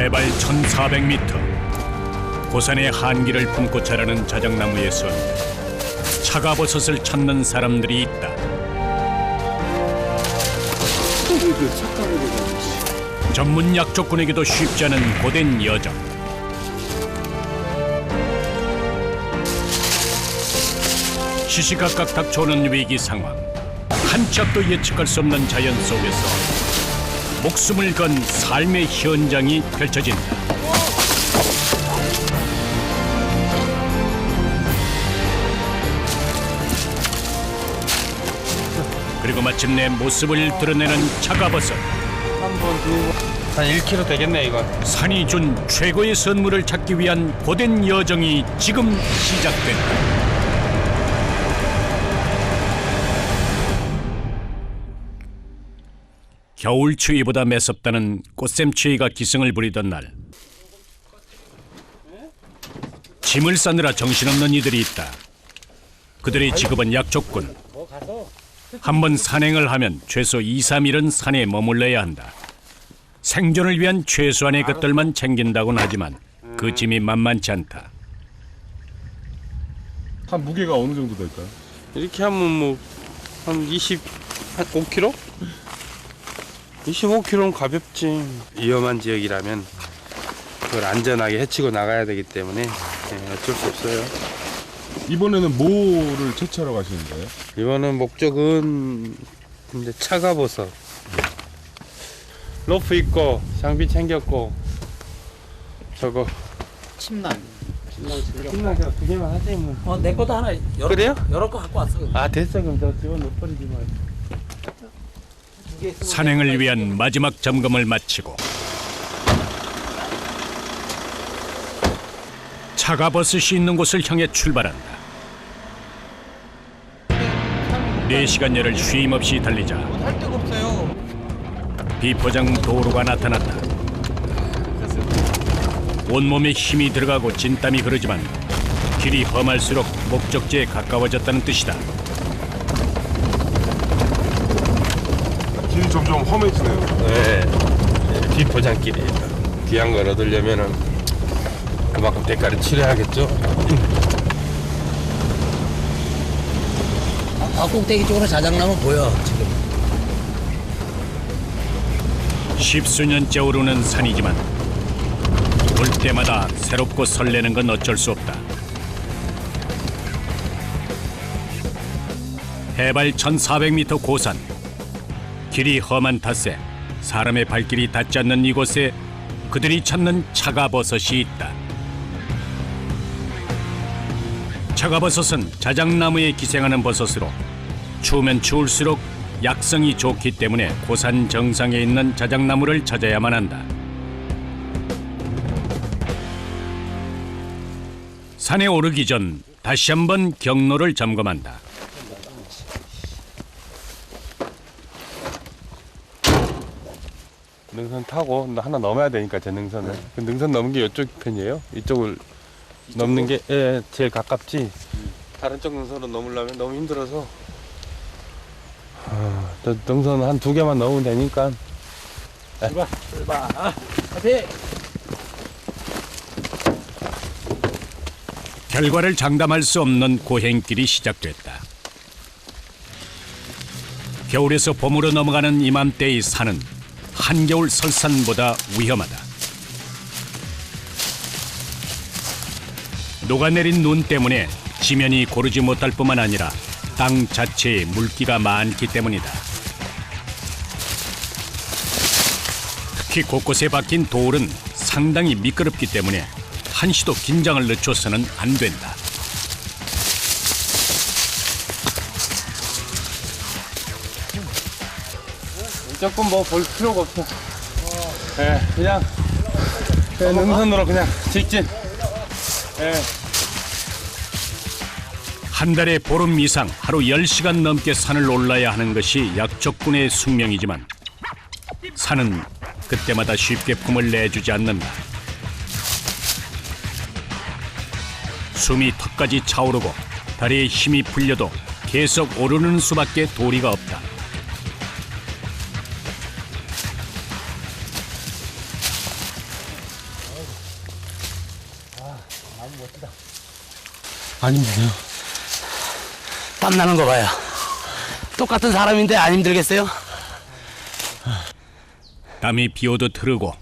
해발 1400m 고산의 한기를 품고 자라는 자작나무에선 차가버섯을 찾는 사람들이 있다. 전문 약초꾼에게도 쉽지 않은 고된 여정. 시시각각 닥쳐오는 위기 상황. 한 치 앞도 예측할 수 없는 자연 속에서 목숨을 건 삶의 현장이 펼쳐진다. 그리고 마침내 모습을 드러내는 차가버섯. 한 번, 두 번. 한 1kg 되겠네, 이거. 산이 준 최고의 선물을 찾기 위한 고된 여정이 지금 시작된다. 겨울 추위보다 매섭다는 꽃샘추위가 기승을 부리던 날, 짐을 싸느라 정신없는 이들이 있다. 그들의 직업은 약초꾼. 한번 산행을 하면 최소 2, 3일은 산에 머물러야 한다. 생존을 위한 최소한의 것들만 챙긴다고는 하지만 그 짐이 만만치 않다. 한 무게가 어느 정도 될까요? 이렇게 하면 뭐, 한 5kg? 25kg는 가볍지. 위험한 지역이라면 그걸 안전하게 헤치고 나가야 되기 때문에 어쩔 수 없어요. 이번에는 뭐를 채취하러 가시는 거예요? 이번은 목적은 이제 차가버섯. 로프 있고 장비 챙겼고 저거 침낭. 침낭 제가 2개만 하지 뭐. 내 것도 하나 그래요? 여러 거 갖고 왔어. 아 됐어 그럼 저 집어넣어버리지 뭐. 산행을 위한 마지막 점검을 마치고 차가버섯이 있는 곳을 향해 출발한다. 4시간여를 쉼 없이 달리자 할 데가 없어요. 비포장 도로가 나타났다. 온몸에 힘이 들어가고 진땀이 흐르지만 길이 험할수록 목적지에 가까워졌다는 뜻이다. 길이 점점 험해지네요. 네. 비포장길이에요. 귀한 걸 얻으려면은 그만큼 대가를 치러야겠죠. 꼭대기 쪽으로 자작나무 보여 지금. 십수년째 오르는 산이지만 올 때마다 새롭고 설레는 건 어쩔 수 없다. 해발 1400m 고산. 길이 험한 탓에 사람의 발길이 닿지 않는 이곳에 그들이 찾는 차가버섯이 있다. 차가버섯은 자작나무에 기생하는 버섯으로 추우면 추울수록 약성이 좋기 때문에 고산 정상에 있는 자작나무를 찾아야만 한다. 산에 오르기 전 다시 한번 경로를 점검한다. 능선 타고 하나 넘어야 되니까 제 능선을. 그 능선 넘은 게 이쪽 편이에요. 이쪽을 넘는 게 제일 가깝지. 다른 쪽 능선으로 넘으려면 너무 힘들어서 저 능선 한 2개만 넘으면 되니까. 출발. 앞에. 결과를 장담할 수 없는 고행길이 시작됐다. 겨울에서 봄으로 넘어가는 이맘때의 산은 한겨울 설산보다 위험하다. 녹아내린 눈 때문에 지면이 고르지 못할 뿐만 아니라 땅 자체에 물기가 많기 때문이다. 특히 곳곳에 박힌 돌은 상당히 미끄럽기 때문에 한시도 긴장을 늦춰서는 안 된다. 조금 뭐 볼 필요가 없어. 그냥 능선으로 그냥 직진. 한 달에 보름 이상 하루 10시간 넘게 산을 올라야 하는 것이 약초꾼의 숙명이지만 산은 그때마다 쉽게 품을 내주지 않는다. 숨이 턱까지 차오르고 다리에 힘이 풀려도 계속 오르는 수밖에 도리가 없다. 안 힘드세요? 땀 나는 거 봐요. 똑같은 사람인데 안 힘들겠어요? 땀이 비오듯 흐르고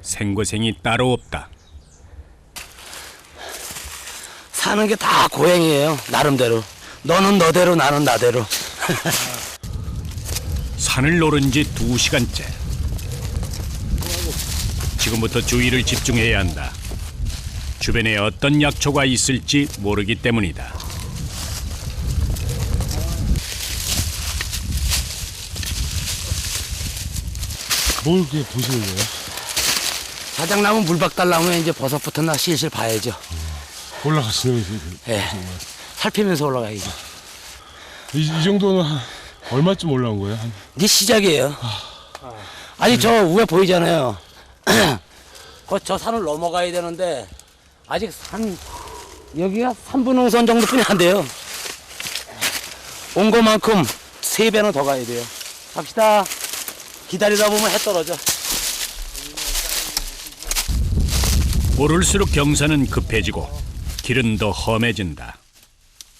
생고생이 따로 없다. 사는 게 다 고행이에요. 나름대로. 너는 너대로 나는 나대로. 산을 오른 지 2시간째. 지금부터 주의를 집중해야 한다. 주변에 어떤 약초가 있을지 모르기 때문이다. 뭘 이렇게 보시는 거예요? 자작나무 물박달나무에 이제 버섯부터 나 실실 봐야죠. 올라가시는 예. 살피면서 올라가야죠. 이 정도는 한 얼마쯤 올라온 거예요? 이제 시작이에요. 아니 저 위에 보이잖아요. 저 산을 넘어가야 되는데 아직 여기가 3분 능선 정도뿐이 안 돼요. 온 것만큼 3배는 더 가야 돼요. 갑시다. 기다리다 보면 해 떨어져. 오를수록 경사는 급해지고 길은 더 험해진다.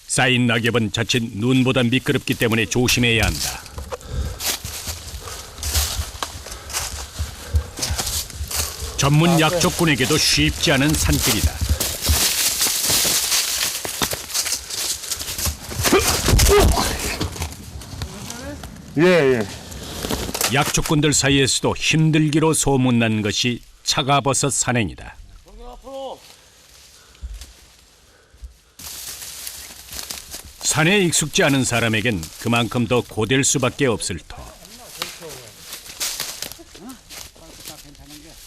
쌓인 낙엽은 자칫 눈보다 미끄럽기 때문에 조심해야 한다. 전문 약초꾼에게도 쉽지 않은 산길이다. 예. 약초꾼들 사이에서도 힘들기로 소문난 것이 차가버섯 산행이다. 산에 익숙지 않은 사람에겐 그만큼 더 고될 수밖에 없을 터.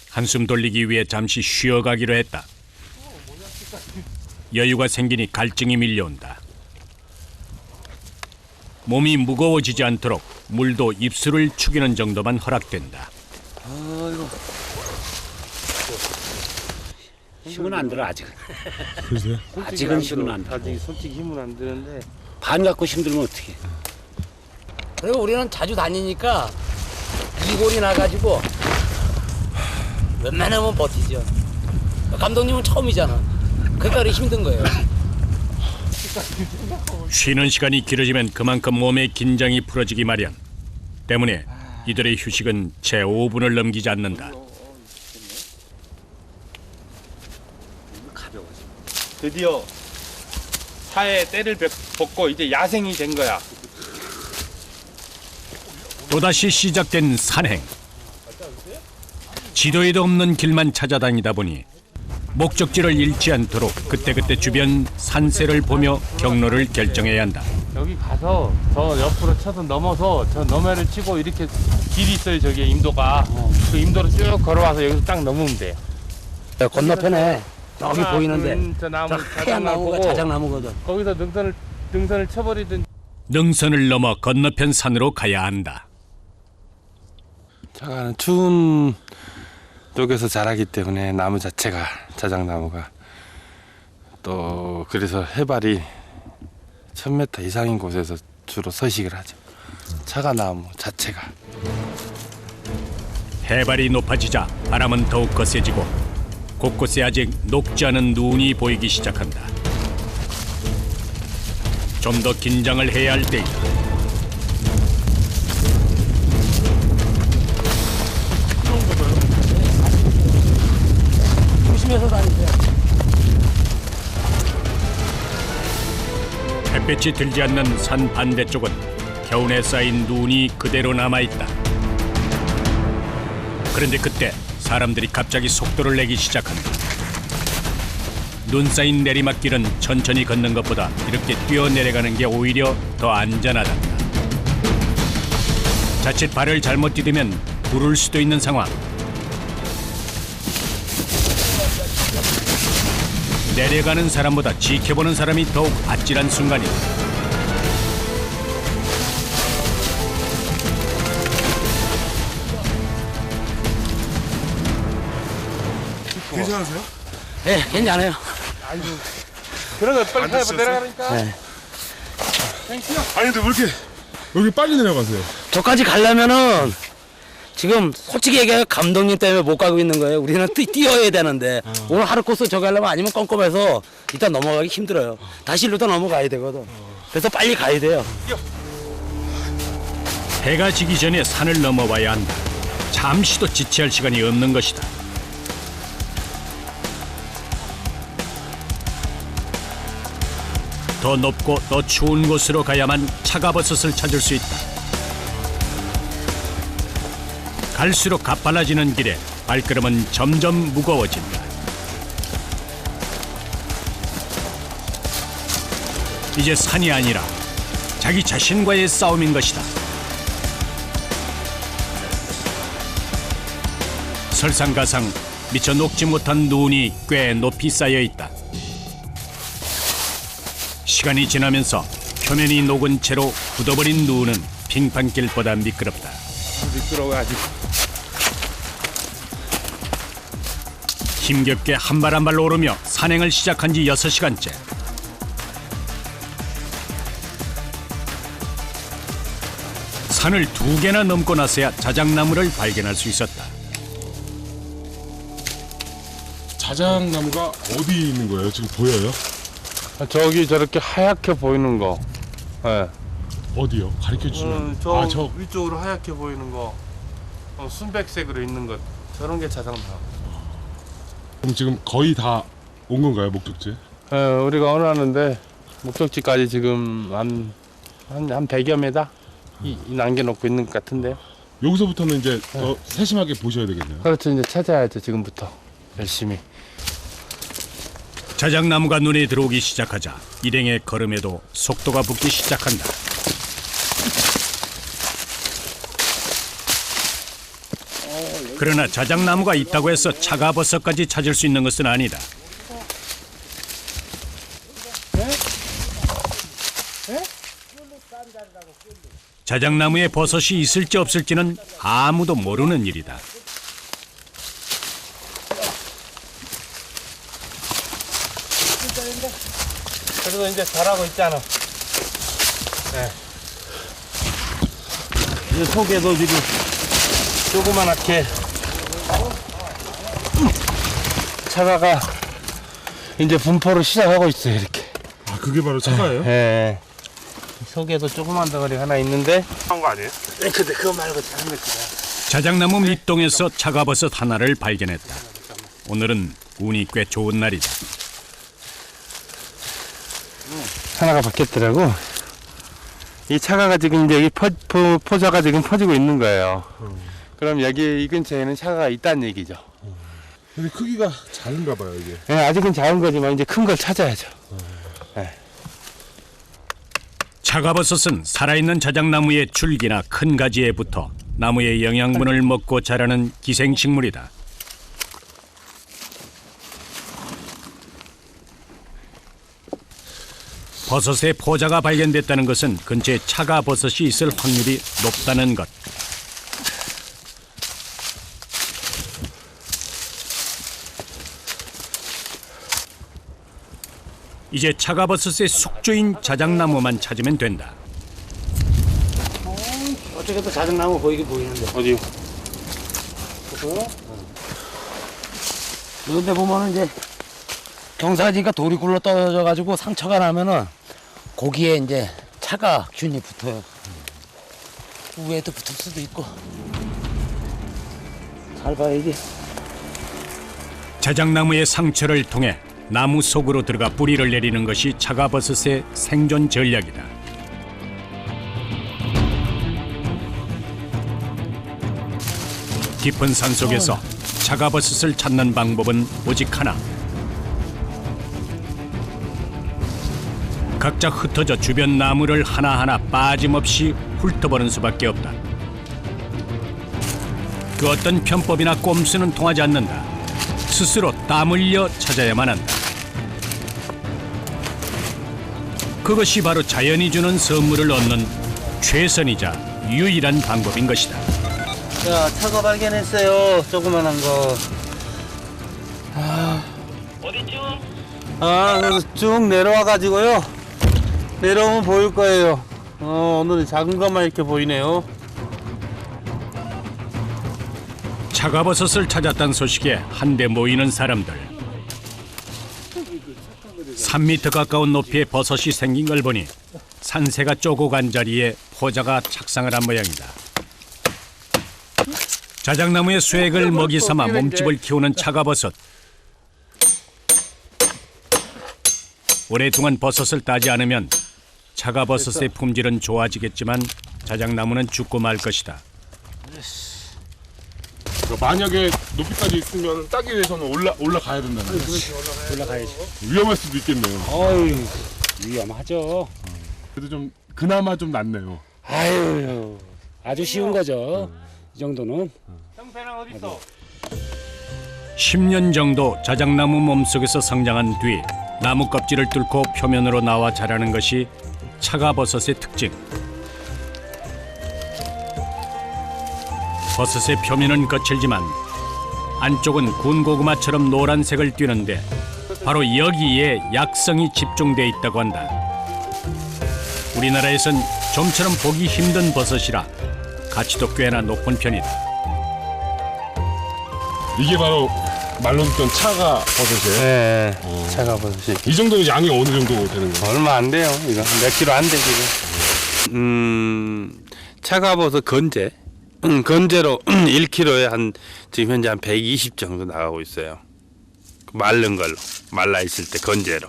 한숨 돌리기 위해 잠시 쉬어가기로 했다. 여유가 생기니 갈증이 밀려온다. 몸이 무거워지지 않도록 물도 입술을 축이는 정도만 허락된다. 힘은 안 들어 아직. 그러세요? 아직은 힘은 안 들어. 아직 솔직히 힘은 안 드는데 반 갖고 힘들면 어떡해. 그리고 우리는 자주 다니니까 이골이 나가지고 웬만하면 버티죠. 감독님은 처음이잖아. 그러니까 그리 힘든 거예요. 쉬는 시간이 길어지면 그만큼 몸의 긴장이 풀어지기 마련. 때문에 이들의 휴식은 채 5분을 넘기지 않는다. 드디어 차에 때를 벗고 이제 야생이 된 거야. 또다시 시작된 산행. 지도에도 없는 길만 찾아다니다 보니 목적지를 잃지 않도록 그때그때 주변 산세를 보며 경로를 결정해야 한다. 여기 가서 저 옆으로 쳐서 넘어서 저 너머를 치고 이렇게 길이 있어요. 저기에 임도가. 그 임도로 쭉 걸어와서 여기서 딱 넘으면 돼요. 건너편에 저기 하나, 보이는데 둘, 저 나무, 저 하얀 나무가 보고 자작나무거든. 거기서 능선을 쳐버리든. 능선을 넘어 건너편 산으로 가야 한다. 차가는 추운 쪽에서 자라기 때문에 나무 자체가 자작나무가 또 그래서 해발이 1000m 이상인 곳에서 주로 서식을 하죠. 차가나무 자체가. 해발이 높아지자 바람은 더욱 거세지고 곳곳에 아직 녹지 않은 눈이 보이기 시작한다. 좀 더 긴장을 해야 할 때이다. 조심해서 다니세요. 햇빛이 들지 않는 산 반대쪽은 겨운에 쌓인 눈이 그대로 남아있다. 그런데 그때 사람들이 갑자기 속도를 내기 시작한다. 눈 쌓인 내리막길은 천천히 걷는 것보다 이렇게 뛰어내려가는 게 오히려 더 안전하다. 자칫 발을 잘못 디디면 부를 수도 있는 상황. 내려가는 사람보다 지켜보는 사람이 더욱 아찔한 순간이다. 괜찮으세요? 네, 괜찮아요. 그런 거 빨리 타야 앉으셨어요? 내려가니까. 네. 아니 근데 왜 이렇게 빨리 내려가세요? 저까지 가려면은 지금 솔직히 얘기하면 감독님 때문에 못 가고 있는 거예요. 우리는 뛰어야 되는데 오늘 하루 코스 저기 하려면 아니면 껌껌해서 일단 넘어가기 힘들어요. 다시 일로 또 넘어가야 되거든. 그래서 빨리 가야 돼요. 해가 지기 전에 산을 넘어와야 한다. 잠시도 지체할 시간이 없는 것이다. 더 높고 더 추운 곳으로 가야만 차가버섯을 찾을 수 있다. 갈수록 가팔라지는 길에 발걸음은 점점 무거워진다. 이제 산이 아니라 자기 자신과의 싸움인 것이다. 설상가상 미처 녹지 못한 눈이 꽤 높이 쌓여 있다. 시간이 지나면서 표면이 녹은 채로 굳어버린 눈은 빙판길보다 미끄럽다. 미끄러워가지고. 힘겹게 한 발 한 발 오르며 산행을 시작한 지 6시간째. 산을 2개나 넘고 나서야 자작나무를 발견할 수 있었다. 자작나무가 어디 있는 거예요? 지금 보여요? 저기 저렇게 하얗게 보이는 거. 예. 어디요? 가르쳐 주시면. 저 위쪽으로 하얗게 보이는 거. 순백색으로 있는 것. 저런 게 자작나무. 그럼 지금 거의 다 온 건가요, 목적지? 예, 우리가 원하는데 목적지까지 지금 한 100여 미터 남겨놓고 있는 것 같은데요. 여기서부터는 이제 더 세심하게 보셔야 되겠네요. 그렇죠. 이제 찾아야죠. 지금부터 열심히. 자작나무가 눈에 들어오기 시작하자 일행의 걸음에도 속도가 붙기 시작한다. 그러나 자작나무가 있다고 해서 차가버섯까지 찾을 수 있는 것은 아니다. 자작나무에 버섯이 있을지 없을지는 아무도 모르는 일이다. 그래도 이제 잘하고 있잖아. 네. 이 속에도 지금 조그만하게 차가가 이제 분포를 시작하고 있어요. 이렇게. 아, 그게 바로 차가예요? 네. 속에도 조그만 덩어리 하나 있는데. 한 거 아니에요? 네, 근데 그거 말고 다른 거 있어요. 자작나무 밑동에서 차가버섯 하나를 발견했다. 오늘은 운이 꽤 좋은 날이다. 하나가 바뀌었더라고. 이 차가가 지금 이제 여기 포자가 지금 퍼지고 있는 거예요. 그럼 여기 이 근처에는 차가가 있다는 얘기죠. 근데 크기가 작은가 봐요, 이게. 네, 아직은 작은 거지만 이제 큰 걸 찾아야죠. 차가버섯은 살아있는 자작나무의 줄기나 큰 가지에 붙어 나무의 영양분을 먹고 자라는 기생식물이다. 버섯의 포자가 발견됐다는 것은 근처에 차가버섯이 있을 확률이 높다는 것. 이제 차가버섯의 숙주인 자작나무만 찾으면 된다. 어떻게든 자작나무 보이긴 보이는데. 어디요? 그런데 보면은 이제 경사지가 돌이 굴러 떨어져 가지고 상처가 나면은 고기에 이제 차가균이 붙어요. 위에도 붙을 수도 있고. 잘 봐야지. 자작나무의 상처를 통해 나무 속으로 들어가 뿌리를 내리는 것이 차가버섯의 생존 전략이다. 깊은 산 속에서 차가버섯을 찾는 방법은 오직 하나. 각자 흩어져 주변 나무를 하나하나 빠짐없이 훑어보는 수밖에 없다. 그 어떤 편법이나 꼼수는 통하지 않는다. 스스로 땀 흘려 찾아야만 한다. 그것이 바로 자연이 주는 선물을 얻는 최선이자 유일한 방법인 것이다. 자, 차가 발견했어요. 조그만한 거. 어디죠? 그래서 쭉 내려와가지고요. 내려오면 보일 거예요. 오늘은 작은 것만 이렇게 보이네요. 차가버섯을 찾았다는 소식에 한데 모이는 사람들. 3m 가까운 높이의 버섯이 생긴 걸 보니 산새가 쪼고 간 자리에 포자가 착상을 한 모양이다. 자작나무의 수액을 먹이 삼아 몸집을 키우는 차가버섯. 오랫동안 버섯을 따지 않으면 차가버섯의 품질은 좋아지겠지만 자작나무는 죽고 말 것이다. 그러니까 만약에 높이까지 있으면 따기 위해서는 올라가야 된다는 거지. 올라가야지. 위험할 수도 있겠네요. 어이, 위험하죠. 그래도 좀 그나마 좀 낫네요. 아유, 아주 쉬운 거죠. 이 정도는. 10년 정도 자작나무 몸속에서 성장한 뒤 나무 껍질을 뚫고 표면으로 나와 자라는 것이 차가버섯의 특징. 버섯의 표면은 거칠지만 안쪽은 군고구마처럼 노란색을 띠는데 바로 여기에 약성이 집중돼 있다고 한다. 우리나라에선 좀처럼 보기 힘든 버섯이라 가치도 꽤나 높은 편이다. 이게 바로 말로 듣던 차가 버섯이에요. 네, 차가버섯이. 이 정도면 양이 어느 정도 되는 거예요? 얼마 안 돼요. 이거 몇 킬로 안 돼, 지금. 차가버섯 건재. 건재로 1kg에 지금 현재 한 120 정도 나가고 있어요. 마른 걸로. 말라 있을 때 건재로.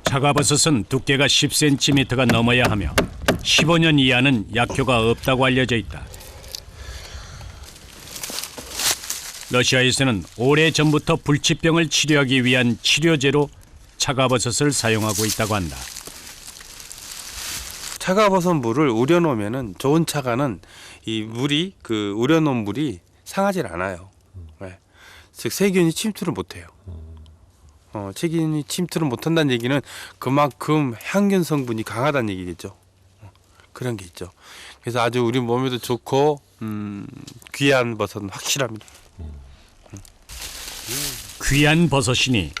차가버섯은 두께가 10cm가 넘어야 하며 15년 이하는 약효가 없다고 알려져 있다. 러시아에서는 오래전부터 불치병을 치료하기 위한 치료제로 차가버섯을 사용하고 있다고 한다. 차가버섯 물을 우려놓으면은 좋은 차가는 이 물이 우려놓은 물이 상하질 않아요. 네. 즉 세균이 침투를 못해요. 세균이 침투를 못한다는 얘기는 그만큼 향균 성분이 강하다는 얘기겠죠. 그런 게 있죠. 그래서 아주 우리 몸에도 좋고 귀한 버섯은 확실합니다. 귀한 버섯이니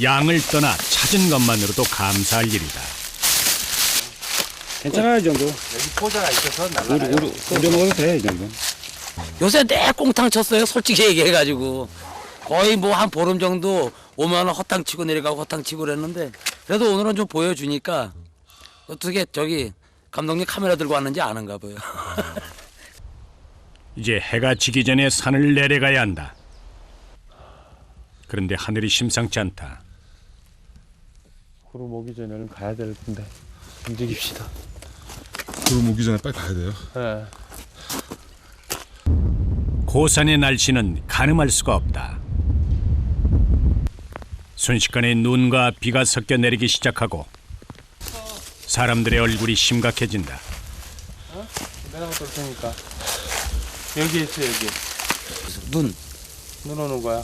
양을 떠나 찾은 것만으로도 감사할 일이다. 괜찮아요, 이 정도. 여기 포자가 있어서 날라가요. 우려 먹어도 돼, 이 정도. 요새 내 꽁탕 쳤어요. 솔직히 얘기해가지고 거의 뭐 한 보름 정도 오면 허탕 치고 내려가고 허탕 치고 그랬는데 그래도 오늘은 좀 보여주니까 어떻게 저기 감독님 카메라 들고 왔는지 아는가 봐요. 이제 해가 지기 전에 산을 내려가야 한다. 그런데 하늘이 심상치 않다. 구름 오기 전에는 가야 될 텐데 움직입시다. 구름 오기 전에 빨리 가야 돼요. 네. 고산의 날씨는 가늠할 수가 없다. 순식간에 눈과 비가 섞여 내리기 시작하고 사람들의 얼굴이 심각해진다. 내가 볼 테니까 여기 있어 여기. 눈. 눈 오는 거야.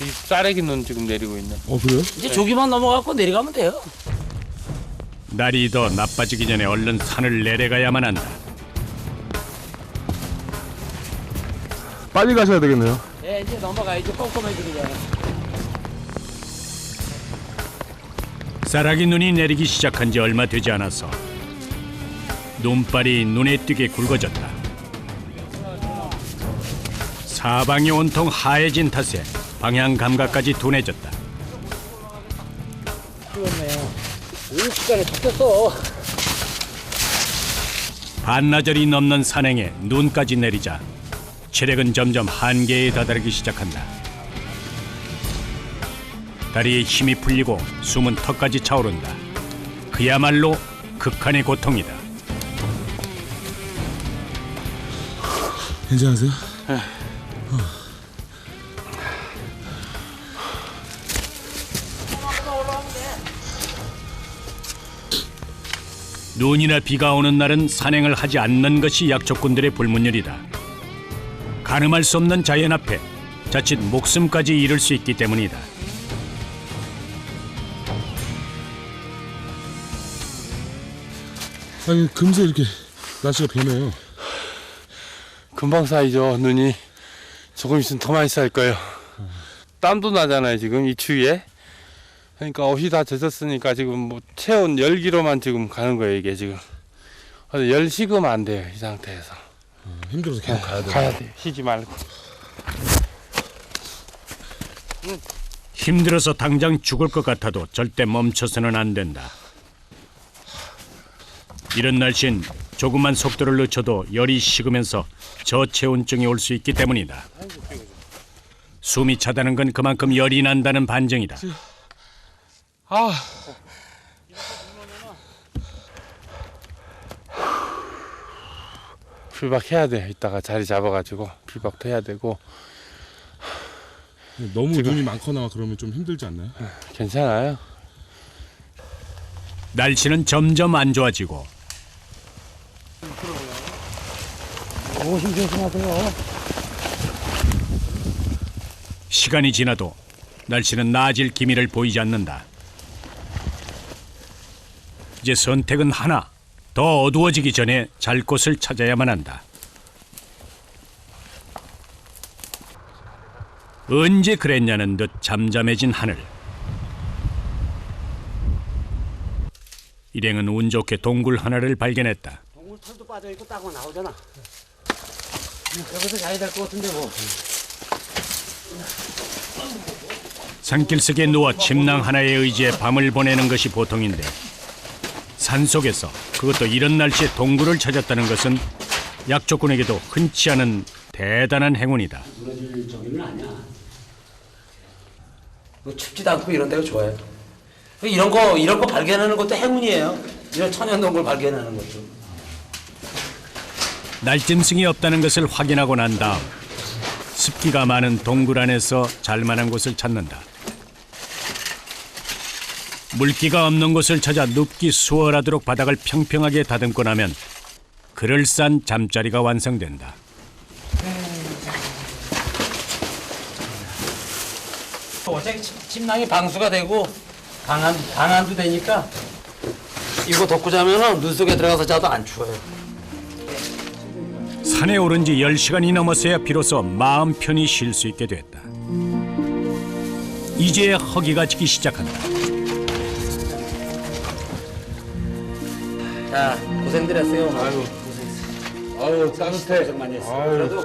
이 쌀래기 눈 지금 내리고 있네. 그래요? 이제 저기만 넘어가고 내려가면 돼요. 날이 더 나빠지기 전에 얼른 산을 내려가야만 한다. 빨리 가셔야 되겠네요. 네, 이제 넘어가야지. 꼼꼼해지잖아. 쌀아기 눈이 내리기 시작한 지 얼마 되지 않아서 눈발이 눈에 띄게 굵어졌다. 사방이 온통 하얘진 탓에 방향 감각까지 둔해졌다. 그렇네요. 이 시간에 잡혔어. 반나절이 넘는 산행에 눈까지 내리자 체력은 점점 한계에 다다르기 시작한다. 다리에 힘이 풀리고 숨은 턱까지 차오른다. 그야말로 극한의 고통이다. 괜찮으세요? 눈이나 비가 오는 날은 산행을 하지 않는 것이 약초꾼들의 불문율이다. 가늠할 수 없는 자연 앞에 자칫 목숨까지 잃을 수 있기 때문이다. 아니 금세 이렇게 날씨가 변해요. 금방 쌓이죠 눈이. 조금 있으면 더 많이 쌓일 거예요. 땀도 나잖아요 지금 이 추위에. 그러니까 옷이 다 젖었으니까 지금 뭐 체온 열기로만 지금 가는 거예요 이게 지금. 그래서 열 식으면 안 돼요 이 상태에서. 힘들어서 계속 가야 돼. 가야 돼. 쉬지 말고. 힘들어서 당장 죽을 것 같아도 절대 멈춰서는 안 된다. 이런 날씨엔 조금만 속도를 늦춰도 열이 식으면서 저체온증이 올 수 있기 때문이다. 숨이 차다는 건 그만큼 열이 난다는 반증이다. 아. 풀박해야 돼. 이따가 자리 잡아가지고 풀박도 해야 되고. 너무 눈이 많거나 그러면 좀 힘들지 않나요? 괜찮아요. 날씨는 점점 안 좋아지고 오, 힘 조심하세요. 시간이 지나도 날씨는 나아질 기미를 보이지 않는다. 이제 선택은 하나. 더 어두워지기 전에 잘 곳을 찾아야만 한다. 언제 그랬냐는 듯 잠잠해진 하늘. 일행은 운 좋게 동굴 하나를 발견했다. 동물 털도 빠져있고 딱 나오잖아. 여기서 자야 될 것 같은데 뭐. 산길 속에 누워 침낭 하나에 의지해 밤을 보내는 것이 보통인데 산속에서 그것도 이런 날씨에 동굴을 찾았다는 것은 약초꾼에게도 흔치 않은 대단한 행운이다. 무너질 저기는 아니야. 뭐 춥지도 않고 이런 데가 좋아요. 이런 거 발견하는 것도 행운이에요. 이런 천연동굴 발견하는 것도. 날짐승이 없다는 것을 확인하고 난 다음 습기가 많은 동굴 안에서 잘만한 곳을 찾는다. 물기가 없는 곳을 찾아 눕기 수월하도록 바닥을 평평하게 다듬고 나면 그럴싸한 잠자리가 완성된다. 어차피 침낭이 방수가 되고 방안도 되니까 이거 덮고 자면은 눈 속에 들어가서 자도 안 추워요. 산에 오른 지 10시간이 넘었어야 비로소 마음 편히 쉴 수 있게 됐다. 이제야 허기가 지기 시작한다. 자, 고생들 했어요. 오늘. 아유. 고생했어요. 아유 따뜻해. 고생 많이 했어요. 아유. 그래도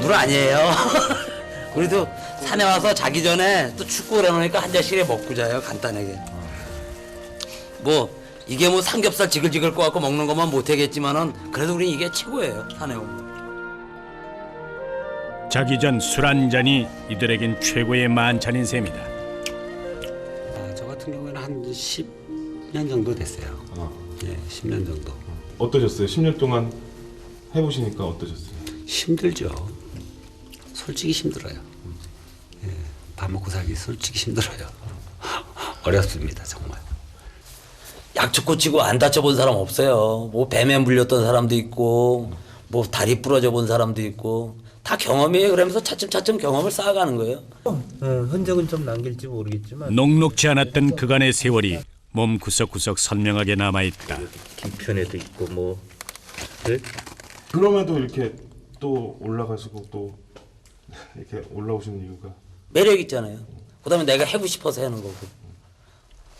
물 아니에요. 우리도 산에 와서 자기 전에 또 춥고 그러니까 한 잔씩에 먹고 자요. 간단하게. 뭐 이게 뭐 삼겹살 지글지글 꺼갖고 먹는 것만 못하겠지만은 그래도 우리 이게 최고예요. 산에 오면. 자기 전 술 한 잔이 이들에겐 최고의 만찬인 셈이다. 저 같은 경우에는 한 10년 정도 됐어요. 예, 10년 정도. 어떠셨어요? 10년 동안 해보시니까 어떠셨어요? 힘들죠. 솔직히 힘들어요. 예, 밥 먹고 살기 솔직히 힘들어요. 어렵습니다, 정말. 약초 꽂히고 안 다쳐본 사람 없어요. 뭐 뱀에 물렸던 사람도 있고 뭐 다리 부러져 본 사람도 있고 다 경험이에요. 그러면서 차츰차츰 경험을 쌓아가는 거예요. 흔적은 좀 남길지 모르겠지만 녹록지 않았던 그간의 세월이 몸 구석구석 선명하게 남아있다. 김편에도 있고 뭐 그럼에도 이렇게 또 올라가시고 또 이렇게 올라오시는 이유가 매력 있잖아요. 그다음에 내가 해고 싶어서 하는 거고.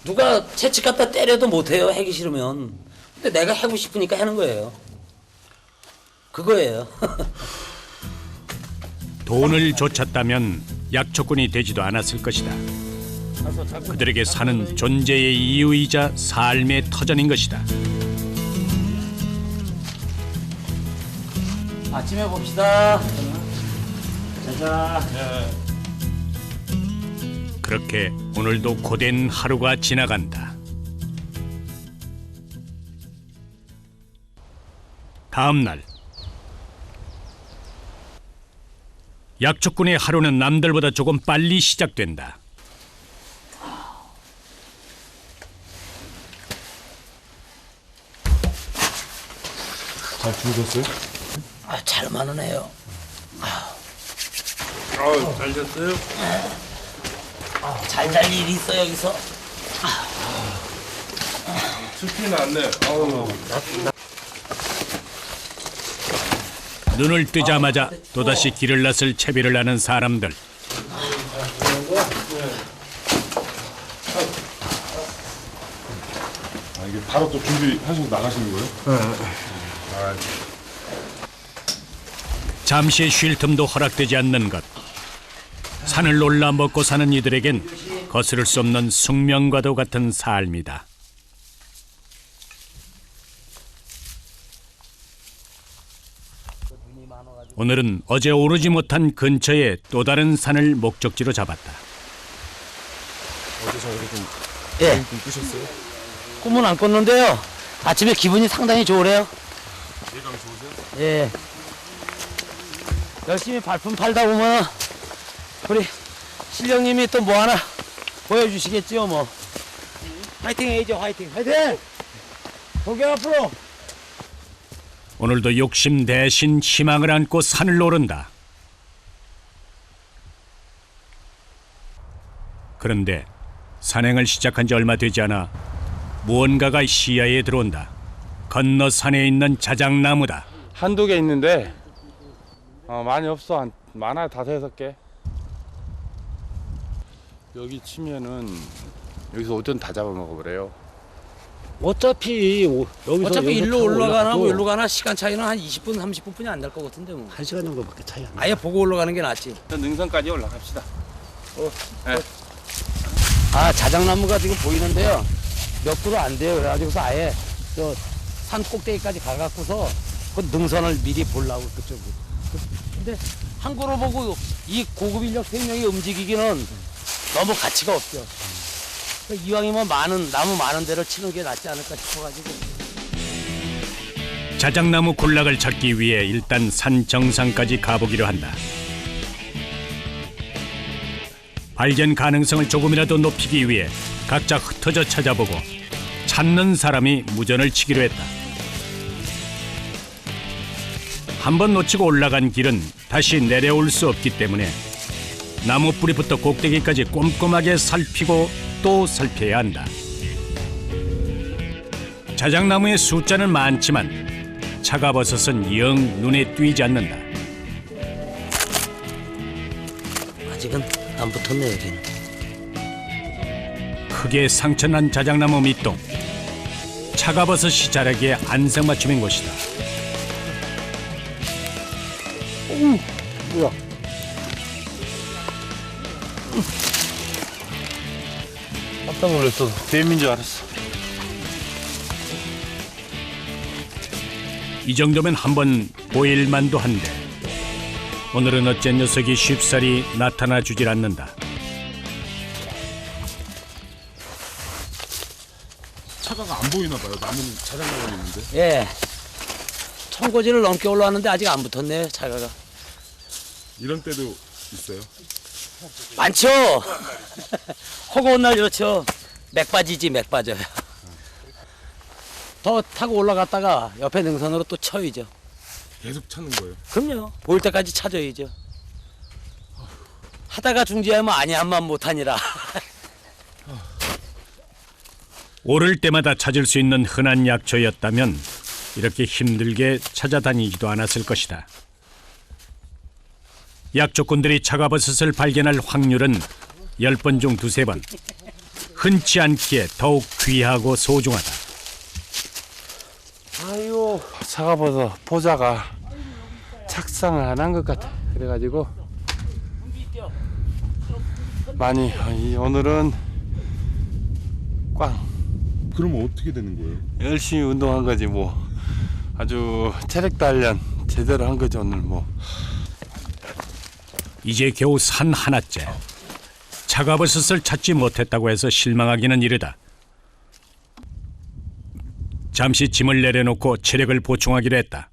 누가 채찍 갖다 때려도 못해요. 하기 싫으면. 근데 내가 하고 싶으니까 하는 거예요. 그거예요. 돈을 쫓았다면 약초꾼이 되지도 않았을 것이다. 그들에게 사는 존재의 이유이자 삶의 터전인 것이다. 아침에 봅시다. 그렇게 오늘도 고된 하루가 지나간다. 다음 날 약초꾼의 하루는 남들보다 조금 빨리 시작된다. 잘 주무셨어요? 아, 잘만은 해요. 잘 잤어요? 잘 잘 일이 있어 여기서. 춥지는 않네. 아우. 눈을 뜨자마자 또다시 길을 나설 채비를 하는 사람들. 아, 이게 바로 또 준비하시고 나가시는 거예요? 아, 잠시 쉴 틈도 허락되지 않는 것. 산을 올라 먹고 사는 이들에겐 거스를 수 없는 숙명과도 같은 삶이다. 오늘은 어제 오르지 못한 근처의 또 다른 산을 목적지로 잡았다. 예. 꿈은 안 꿨는데요. 아침에 기분이 상당히 좋으래요. 예감이 좋으세요? 예. 열심히 발품 팔다 보면 우리 실령님이 또 뭐 하나 보여주시겠지요, 뭐. 화이팅 해야죠, 화이팅. 화이팅! 고개 앞으로! 오늘도 욕심 대신 희망을 안고 산을 오른다. 그런데 산행을 시작한 지 얼마 되지 않아 무언가가 시야에 들어온다. 건너 산에 있는 자작나무다. 한두 개 있는데 많이 없어. 많아야 5-6개. 여기 치면은 여기서 오전 다 잡아먹어버려요. 어차피 여기서 어차피 일로 타고 올라가나 뭐 올라가도 일로 가나 시간 차이는 한 20분, 30분뿐이 안 될 것 같은데 뭐. 1시간 정도밖에 차이 안 나. 아예 보고 올라가는 게 낫지. 능선까지 올라갑시다. 아, 자작나무가 지금 보이는데요. 몇 그루 안 돼요. 그래가지고서 아예 저 산 꼭대기까지 가갖고서 그 능선을 미리 보려고 그쪽으로. 근데 한 그루 보고 이 고급 인력 3명이 움직이기는 너무 가치가 없죠. 이왕이면 나무 많은 데를 치는 게 낫지 않을까 싶어가지고. 자작나무 군락을 찾기 위해 일단 산 정상까지 가보기로 한다. 발견 가능성을 조금이라도 높이기 위해 각자 흩어져 찾아보고 찾는 사람이 무전을 치기로 했다. 한번 놓치고 올라간 길은 다시 내려올 수 없기 때문에 나무 뿌리부터 꼭대기까지 꼼꼼하게 살피고 또 살펴야 한다. 자작나무의 숫자는 많지만 차가버섯은 영 눈에 띄지 않는다. 아직은 안 붙었네 여기는. 크게 상처난 자작나무 밑동. 차가버섯이 자라기에 안성맞춤인 곳이다. 깜짝 놀랐어. 뱀인 줄 알았어. 이 정도면 한번 보일만도 한데 오늘은 어째 녀석이 쉽사리 나타나 주질 않는다. 차가가 안 보이나 봐요. 나무는 자작나무가 있는데. 예. 청고지를 넘게 올라왔는데 아직 안 붙었네요 차가가. 이런 때도 있어요. 많죠. 허거운 날 이렇죠. 맥 빠지지 맥 빠져요. 더 타고 올라갔다가 옆에 능선으로 또 쳐야죠. 계속 찾는 거예요. 그럼요. 보일 때까지 찾아야죠. 하다가 중지하면 아니한만 못하니라. 오를 때마다 찾을 수 있는 흔한 약초였다면 이렇게 힘들게 찾아다니지도 않았을 것이다. 약초꾼들이 차가버섯을 발견할 확률은 10번 중 2-3번. 흔치 않기에 더욱 귀하고 소중하다. 아유, 차가버섯 포자가 착상을 안 한 것 같아. 그래가지고 많이 오늘은 꽝. 그러면 어떻게 되는 거예요? 열심히 운동한 거지 뭐. 아주 체력 단련 제대로 한 거지 오늘 뭐. 이제 겨우 산 하나째. 차가버섯을 찾지 못했다고 해서 실망하기는 이르다. 잠시 짐을 내려놓고 체력을 보충하기로 했다.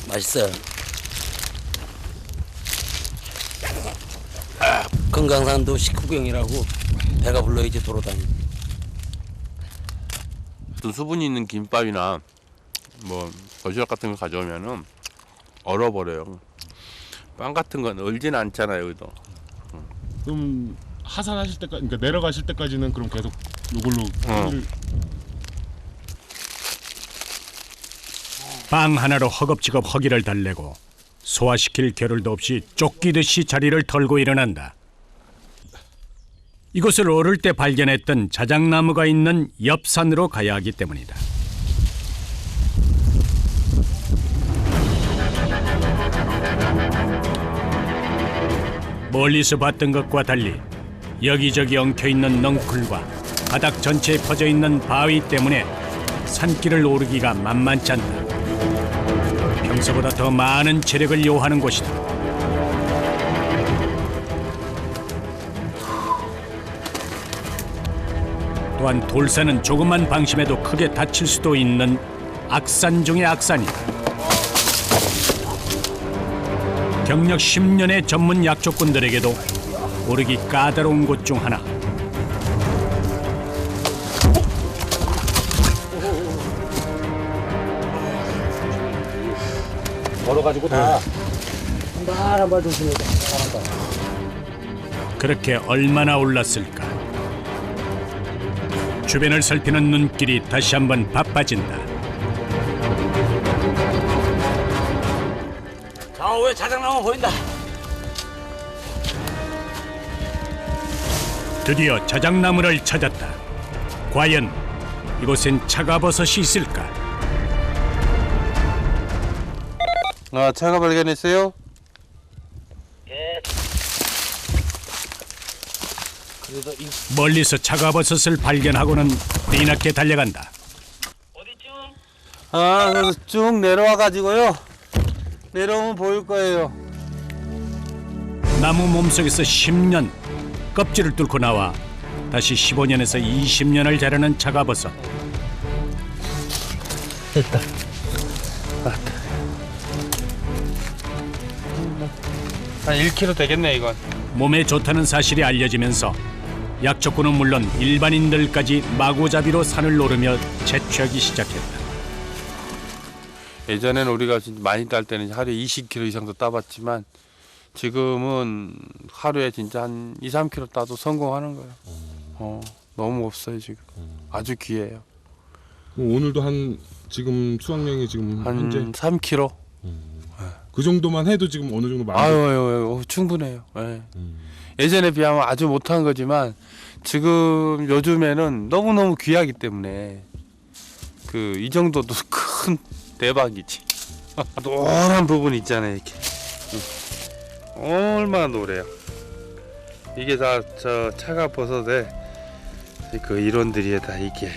맛있어요. 금강산도 식후경이라고 배가 불러야지 돌아다니. 어떤 수분이 있는 김밥이나 뭐 도시락 같은 거 가져오면은 얼어버려요. 빵 같은 건 얼진 않잖아요, 여기도. 그럼 하산하실 때까지, 그러니까 내려가실 때까지는 그럼 계속 이걸로 빵 하나로 허겁지겁 허기를 달래고 소화시킬 겨를도 없이 쫓기듯이 자리를 털고 일어난다. 이곳을 오를 때 발견했던 자작나무가 있는 옆 산으로 가야 하기 때문이다. 멀리서 봤던 것과 달리 여기저기 엉켜있는 넝쿨과 바닥 전체에 퍼져있는 바위 때문에 산길을 오르기가 만만치 않다. 평소보다 더 많은 체력을 요하는 곳이다. 또한 돌산은 조금만 방심해도 크게 다칠 수도 있는 악산 중의 악산이다. 경력 10년의 전문 약초꾼들에게도 오르기 까다로운 곳 중 하나. 걸어가지고 다 한 발 조심해야 돼. 그렇게 얼마나 올랐을까. 주변을 살피는 눈길이 다시 한번 바빠진다. 좌우에 자작나무 보인다. 드디어 자작나무를 찾았다. 과연 이곳엔 차가버섯이 있을까? 아, 차가 발견했어요? 그래도 이 멀리서 차가버섯을 발견하고는 뒤늦게 달려간다. 아, 그래서 쭉 내려와 가지고요. 내려오면 보일 거예요. 나무 몸속에서 10년 껍질을 뚫고 나와 다시 15년에서 20년을 자라는 차가버섯. 한 1kg 되겠네, 이건. 몸에 좋다는 사실이 알려지면서 약초꾼은 물론 일반인들까지 마구잡이로 산을 오르며 채취하기 시작했다. 예전에는 우리가 진짜 많이 딸 때는 하루에 20kg 이상도 따봤지만 지금은 하루에 진짜 한 2, 3kg 따도 성공하는 거예요. 너무 없어요, 지금. 아주 귀해요. 그럼 오늘도 한 지금 수확량이 지금 한 현재 3kg? 그 정도만 해도 지금 어느 정도 많이. 아유, 충분해요. 예. 예전에 비하면 아주 못한 거지만 지금 요즘에는 너무너무 귀하기 때문에 이 정도도 큰 대박이지. 노란 부분 있잖아요, 이렇게. 얼마나 노래요. 이게 다 저 차가버섯의 그 이론들이에요, 다 이게.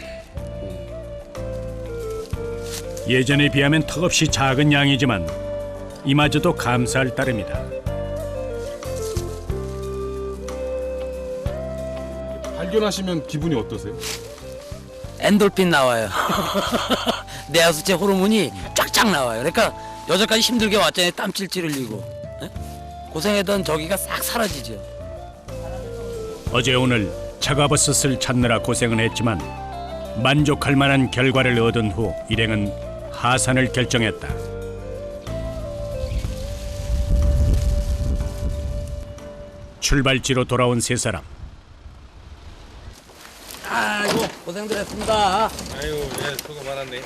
예전에 비하면 턱없이 작은 양이지만 이마저도 감사할 따름이다. 발견하시면 기분이 어떠세요? 엔돌핀 나와요. 내하수체 호르몬이 쫙쫙 나와요. 그러니까 여태까지 힘들게 왔잖아요. 땀 찔찔 흘리고. 예? 고생했던 저기가 싹 사라지죠. 어제 오늘 차가버섯을 찾느라 고생은 했지만 만족할 만한 결과를 얻은 후 일행은 하산을 결정했다. 출발지로 돌아온 세 사람. 아이고 고생들 했습니다. 아유, 예, 수고 많았네.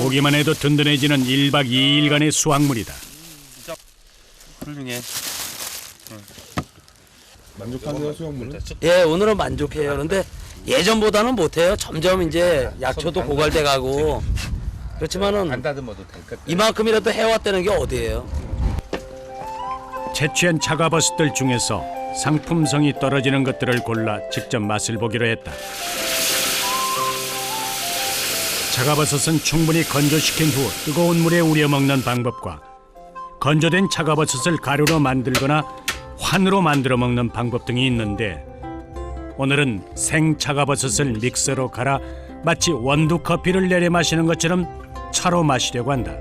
보기만 해도 든든해지는 1박 2일간의 수확물이다. 훌륭해. 만족하세요 수확물은? 예, 오늘은 만족해요. 그런데 예전보다는 못해요. 점점 이제 약초도 고갈돼 가고. 그렇지만은 이만큼이라도 해왔다는 게 어디예요? 채취한 차가버섯들 중에서 상품성이 떨어지는 것들을 골라 직접 맛을 보기로 했다. 차가버섯은 충분히 건조시킨 후 뜨거운 물에 우려 먹는 방법과 건조된 차가버섯을 가루로 만들거나 환으로 만들어 먹는 방법 등이 있는데 오늘은 생 차가버섯을 믹서로 갈아 마치 원두 커피를 내려 마시는 것처럼 차로 마시려고 한다.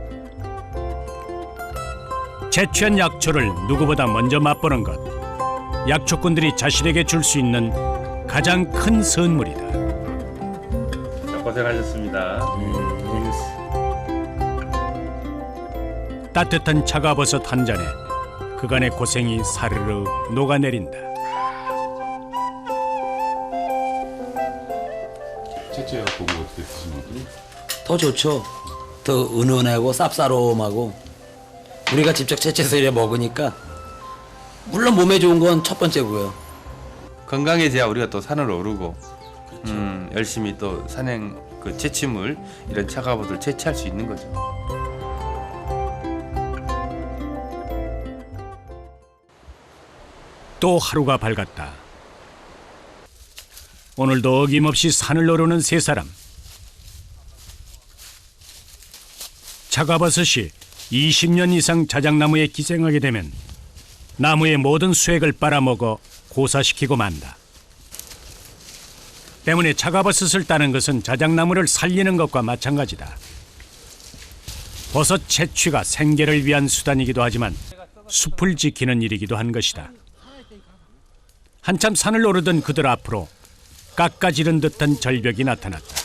채취한 약초를 누구보다 먼저 맛보는 것, 약초꾼들이 자신에게 줄 수 있는 가장 큰 선물이다. 고생하셨습니다. 따뜻한 차가버섯 한 잔에 그간의 고생이 사르르 녹아내린다. 채취해갖고 뭐 어떻게 드시는 거예요? 더 좋죠. 더 은은하고 쌉싸름하고 우리가 직접 채취해서 이래 먹으니까 물론 몸에 좋은 건 첫 번째고요. 건강해져야 우리가 또 산을 오르고 열심히 또 산행 그 채취물 이런 차가부들 채취할 수 있는 거죠. 또 하루가 밝았다. 오늘도 어김없이 산을 오르는 세 사람. 차가버섯이 20년 이상 자작나무에 기생하게 되면 나무의 모든 수액을 빨아먹어 고사시키고 만다. 때문에 차가버섯을 따는 것은 자작나무를 살리는 것과 마찬가지다. 버섯 채취가 생계를 위한 수단이기도 하지만 숲을 지키는 일이기도 한 것이다. 한참 산을 오르던 그들 앞으로 깎아지른 듯한 절벽이 나타났다.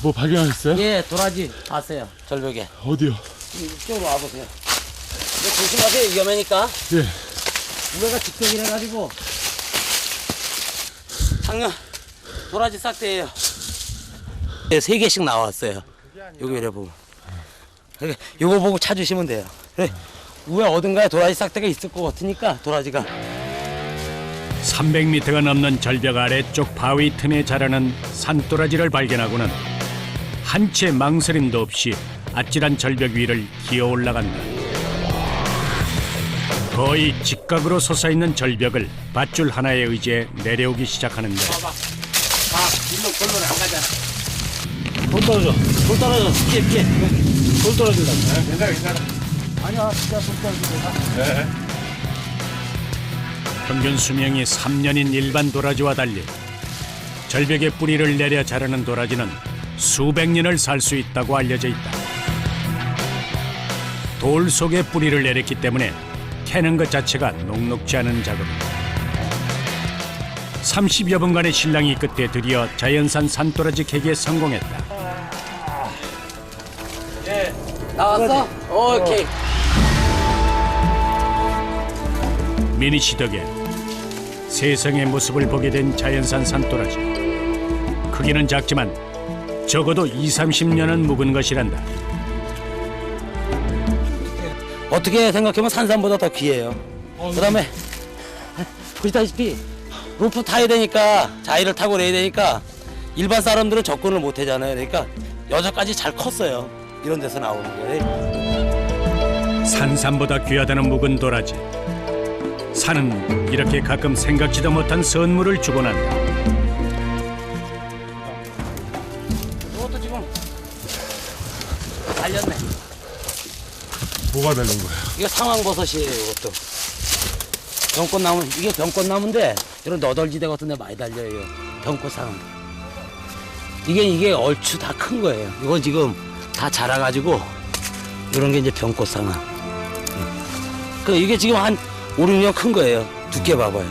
뭐 발견하셨어요? 예, 도라지 봤어요. 절벽에. 어디요? 이쪽으로 와보세요. 이거 조심하세요. 위험하니까. 예. 우리가 직격이라가지고 작년 도라지 싹대예요. 네, 3개씩 나왔어요. 여기 이래 보면. 그러니까 요거 보고 찾으시면 돼요. 그래, 위에 어딘가에 도라지 싹대가 있을 것 같으니까 도라지가. 300m가 넘는 절벽 아래쪽 바위 틈에 자라는 산도라지를 발견하고는 한 채 망설임도 없이 아찔한 절벽 위를 기어 올라간다. 거의 직각으로 솟아있는 절벽을 밧줄 하나에 의지해 내려오기 시작하는데 일로 골로 안 가잖아. 돌 떨어져. 돌 떨어져. 피해. 돌 떨어진다. 괜찮아. 아니야, 진짜 돌 떨어진다. 평균 수명이 3년인 일반 도라지와 달리 절벽에 뿌리를 내려 자라는 도라지는 수백 년을 살 수 있다고 알려져 있다. 돌 속에 뿌리를 내렸기 때문에 캐는 것 자체가 녹록지 않은 작업이다. 30여 분간의 실랑이 끝에 드디어 자연산 산도라지 캐기에 성공했다. 나왔어? 오케이. 미니 씨 덕에 세상의 모습을 보게 된 자연산 산도라지. 크기는 작지만 적어도 20-30년은 묵은 것이란다. 어떻게 생각하면 산삼보다 더 귀해요. 그다음에 보시다시피 로프 타야 되니까 자위를 타고 내야 되니까 일반 사람들은 접근을 못 하잖아요. 그러니까 여기까지 잘 컸어요. 이런 데서 나오는 거예요. 산삼보다 귀하다는 묵은 도라지. 산은 이렇게 가끔 생각지도 못한 선물을 주곤 한다. 이것도 지금 달렸네. 뭐가 달린 거예요? 이게 상황버섯이에요. 이것도 병꽃나무. 이게 병꽃나무인데 이런 너덜지대 같은 데 많이 달려요. 병꽃 상황. 이게 얼추 다 큰 거예요. 이건 지금 다 자라가지고 이런 게 이제 병꽃 상황. 그 이게 지금 한 5-6년 큰 거예요. 두께 봐봐요.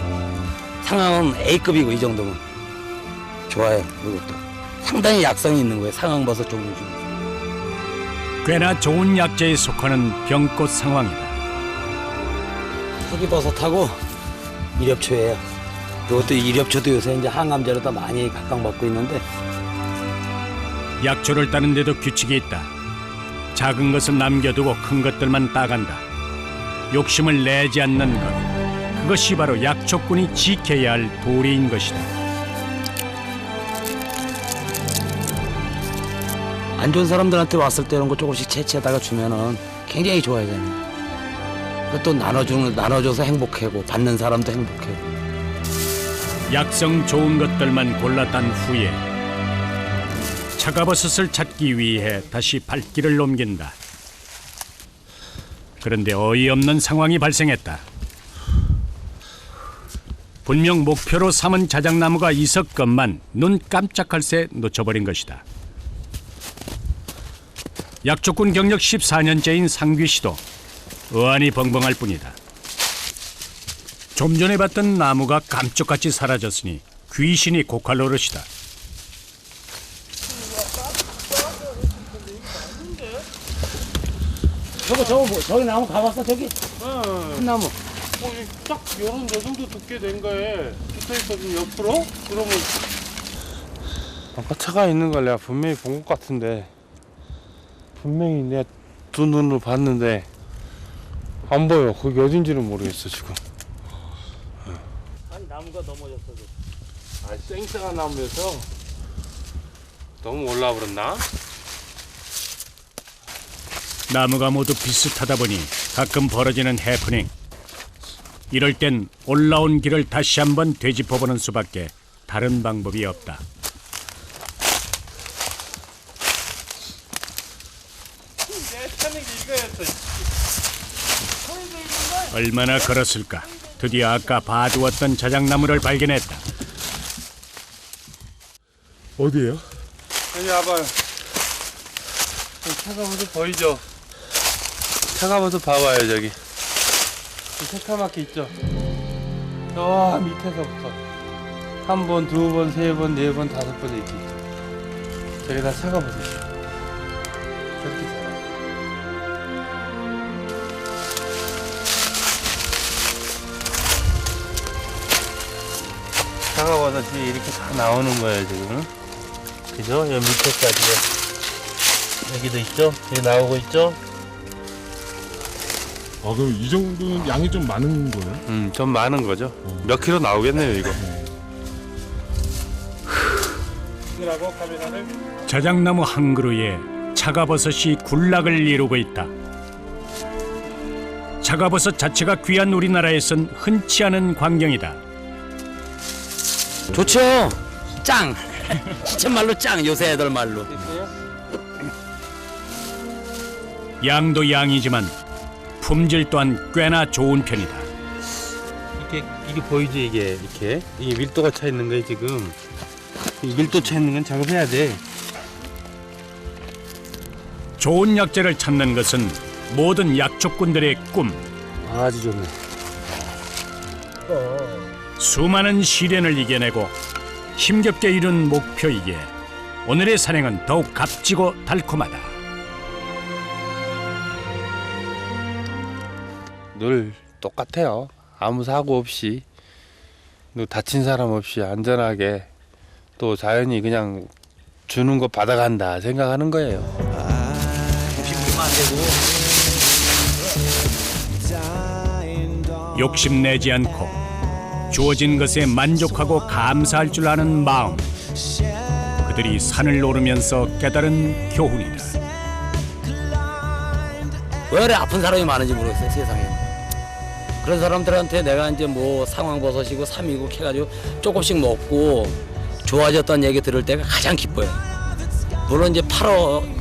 상황은 A급이고 이 정도면 좋아요. 이것도 상당히 약성이 있는 거예요. 상황버섯 종류 중에. 꽤나 좋은 약재에 속하는 병꽃 상황이다. 흑이버섯하고 이렵초예요. 이것도 이렵초도 요새 이제 항암제로 더 많이 각광받고 있는데 약초를 따는데도 규칙이 있다. 작은 것은 남겨두고 큰 것들만 따간다. 욕심을 내지 않는 것. 그것이 바로 약초꾼이 지켜야 할 도리인 것이다. 안 좋은 사람들한테 왔을 때 이런 거 조금씩 채취하다가 주면은 굉장히 좋아하잖아요. 그것도 나눠줘서 행복하고 받는 사람도 행복하고. 약성 좋은 것들만 골라 딴 후에 차가버섯을 찾기 위해 다시 발길을 옮긴다. 그런데 어이없는 상황이 발생했다. 분명 목표로 삼은 자작나무가 있었건만 눈 깜짝할 새 놓쳐버린 것이다. 약초꾼 경력 14년째인 상귀 씨도 어안이 벙벙할 뿐이다. 좀 전에 봤던 나무가 감쪽같이 사라졌으니 귀신이 고칼 노릇이다. 저기 나무 가봤어? 저기? 큰 나무. 딱 요런 요 정도 두께 된 거에 붙어있거든 옆으로? 그러면 아까 차가 있는 걸 내가 분명히 본 것 같은데 분명히 내가 두 눈으로 봤는데 안 보여. 거기 어딘지는 모르겠어 지금. 나무가 넘어졌어도. 아, 쌩쌩한 나무여서 너무 올라와 버렸나? 나무가 모두 비슷하다 보니 가끔 벌어지는 해프닝. 이럴 땐 올라온 길을 다시 한번 되짚어보는 수밖에 다른 방법이 없다. 얼마나 걸었을까. 드디어 아까 봐두었던 자작나무를 발견했다. 어디예요? 여기 와봐요. 차가 모습 보이죠? 차가 모습 봐봐요, 저기. 새까맣게 있죠? 저 밑에서부터 한 번, 두 번, 세 번, 네 번, 다섯 번 이렇게 있죠. 저기다 차가 보세요. 저렇게 살아요. 차가버섯이 이렇게 다 나오는 거예요, 지금. 그죠? 여기 밑에까지. 여기도 있죠? 여기 나오고 있죠? 아 그럼 이 정도는 양이 좀 많은 거예요? 좀 많은 거죠. 몇 킬로 나오겠네요, 이거. 이라고 카메라를. 자작나무 한 그루에 차가버섯이 군락을 이루고 있다. 차가버섯 자체가 귀한 우리나라에선 흔치 않은 광경이다. 좋죠. 짱. 시체 말로 짱. 요새 애들 말로. 양도 양이지만 품질 또한 꽤나 좋은 편이다. 이게 보이지, 이게 밀도가 차 있는 거예요, 지금. 이 밀도 차 있는 건 작업해야 돼. 좋은 약재를 찾는 것은 모든 약초꾼들의 꿈. 아주 좋네. 수많은 시련을 이겨내고 힘겹게 이룬 목표이기에 오늘의 산행은 더욱 값지고 달콤하다. 늘 똑같아요. 아무 사고 없이, 또 다친 사람 없이 안전하게, 또 자연이 그냥 주는 거 받아간다 생각하는 거예요. 욕심내지 않고 주어진 것에 만족하고 감사할 줄 아는 마음. 그들이 산을 오르면서 깨달은 교훈이다. 왜 이래 아픈 사람이 많은지 모르겠어요, 세상에. 그런 사람들한테 내가 이제 뭐 상황버섯이고 삼이고 해가지고 조금씩 먹고 좋아졌다는 얘기 들을 때가 가장 기뻐요. 물론 이제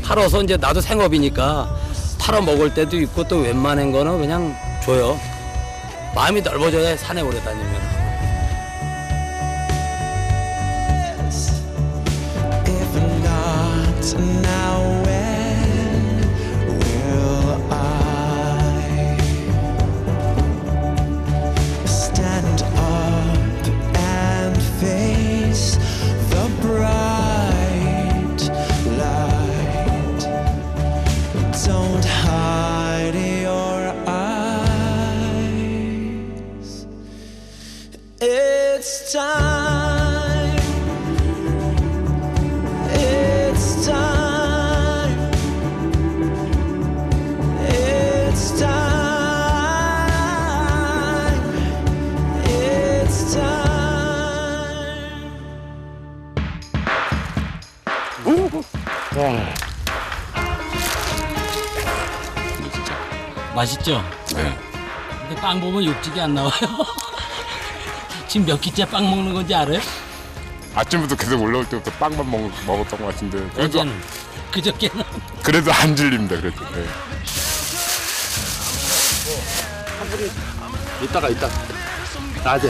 팔아서 이제 나도 생업이니까 팔아 먹을 때도 있고 또 웬만한 거는 그냥 줘요. 마음이 넓어져야 산에 오래 다니면. If not now, when will I stand up and face the bright light? Don't hide your eyes. It's time. It's time. It's time. It's time. 맛있죠? 네. 근데 빵 보면 육즙이 안 나와요. 지금 몇 끼째 빵 먹는 건지 알아요? 아침부터 계속 올라올 때부터 빵만 먹었던 것 같은데 그래도 어제는 그저께는 그래도 안 질립니다. 그래도 네. 이따 낮에